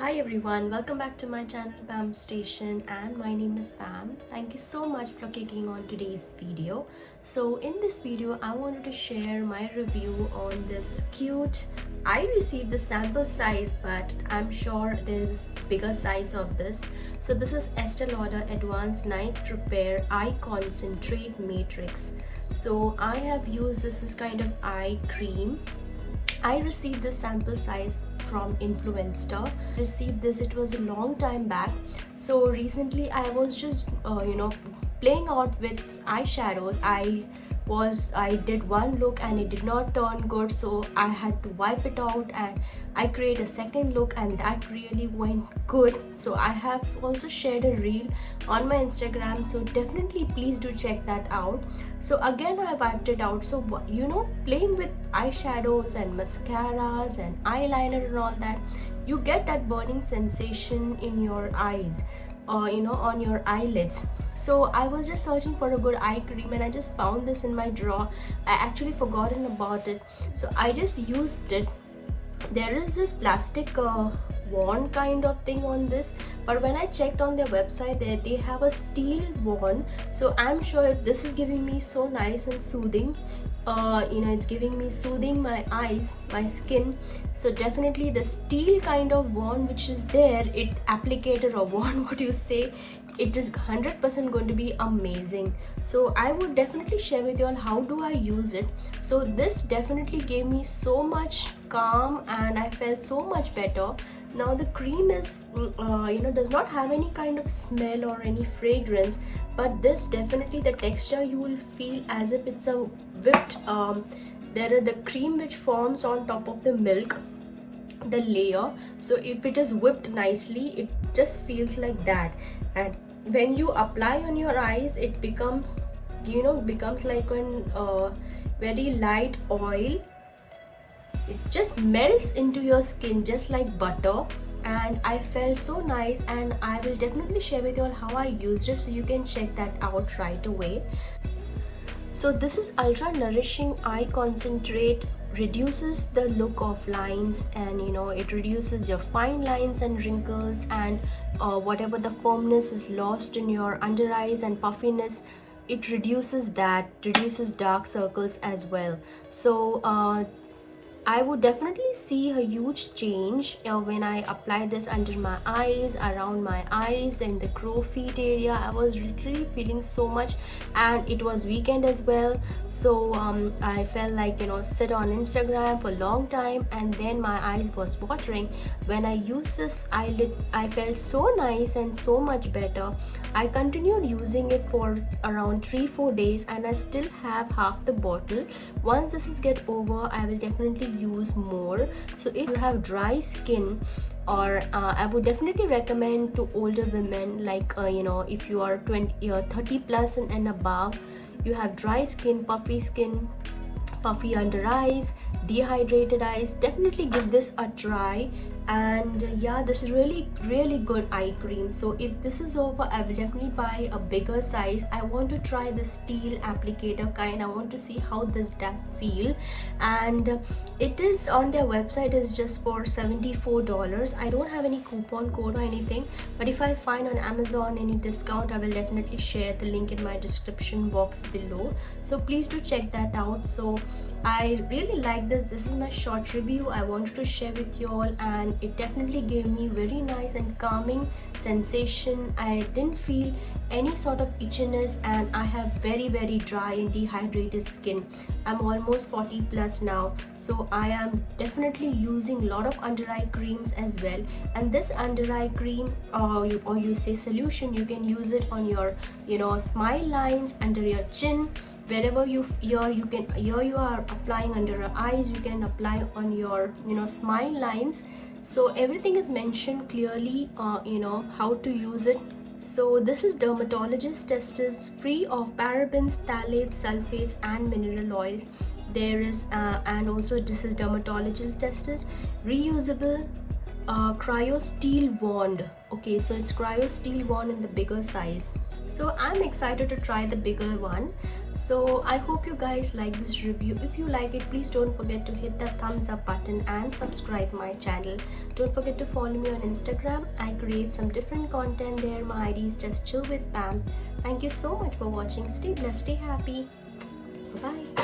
Hi everyone, welcome back to my channel Pam Station, and my name is Pam. Thank you so much for clicking on today's video. So in this video I wanted to share my review on this cute, I received the sample size but I'm sure there is a bigger size of this. So this is ESTEE LAUDER Advanced Night Repair Eye Concentrate Matrix. So I have used this as kind of eye cream. I received this sample size from Influencer. Received this, it was a long time back. So recently I was just playing out with eyeshadows. I did one look and it did not turn good, so I had to wipe it out and I create a second look and that really went good. So I have also shared a reel on my Instagram, so definitely please do check that out. So again I wiped it out. So playing with eyeshadows and mascaras and eyeliner and all that, you get that burning sensation in your eyes, on your eyelids. So I was just searching for a good eye cream and I just found this in my drawer. I actually forgotten about it, so I just used it. There is this plastic wand kind of thing on this, but when I checked on their website, they have a steel wand. So I'm sure this is giving me so nice and soothing. It's giving me soothing my eyes, my skin. So definitely the steel kind of wand which is there, it applicator or wand, what you say, it is 100% going to be amazing. So I would definitely share with you all how do I use it. So this definitely gave me so much calm and I felt so much better. Now the cream is does not have any kind of smell or any fragrance, but this definitely, the texture you will feel as if it's a whipped there is the cream which forms on top of the milk, the layer. So if it is whipped nicely, it just feels like that. And when you apply on your eyes, it becomes like an very light oil. It just melts into your skin just like butter, and I felt so nice. And I will definitely share with you all how I used it, so you can check that out right away. So this is ultra nourishing eye concentrate, reduces the look of lines, and it reduces your fine lines and wrinkles, and whatever the firmness is lost in your under eyes and puffiness, it reduces that, reduces dark circles as well. So I would definitely see a huge change when I apply this under my eyes, around my eyes, and the crow's feet area. I was literally feeling so much, and it was weekend as well. So I felt like sit on Instagram for a long time, and then my eyes was watering. When I used this eyelid, I felt so nice and so much better. I continued using it for around 3-4 days, and I still have half the bottle. Once this is get over, I will definitely use more. So if you have dry skin, or I would definitely recommend to older women, like if you are 30 plus and above, you have dry skin, puffy under eyes, dehydrated eyes, definitely give this a try. And yeah, this is really good eye cream. So if this is over, I will definitely buy a bigger size. I want to try the steel applicator kind. I want to see how does that feel. And it is on their website, is just for $74. I don't have any coupon code or anything, but if I find on Amazon any discount, I will definitely share the link in my description box below. So please do check that out. So I really like this. This is my short review I wanted to share with you all, and it definitely gave me very nice and calming sensation. I didn't feel any sort of itchiness, and I have very dry and dehydrated skin. I'm almost 40 plus now, so I am definitely using a lot of under eye creams as well. And this under eye cream, or you say solution, you can use it on your smile lines, under your chin, wherever you are applying under your eyes, you can apply on your smile lines. So everything is mentioned clearly, how to use it. So this is dermatologist tested, free of parabens, phthalates, sulfates, and mineral oils. There is and also this is dermatologist tested, reusable, cryo steel wand. Okay, so it's cryo steel wand in the bigger size. So I'm excited to try the bigger one. So I hope you guys like this review. If you like it, please don't forget to hit that thumbs up button and subscribe my channel. Don't forget to follow me on Instagram. I create some different content there. My ID is just chill with Pam. Thank you so much for watching. Stay blessed, stay happy. Bye.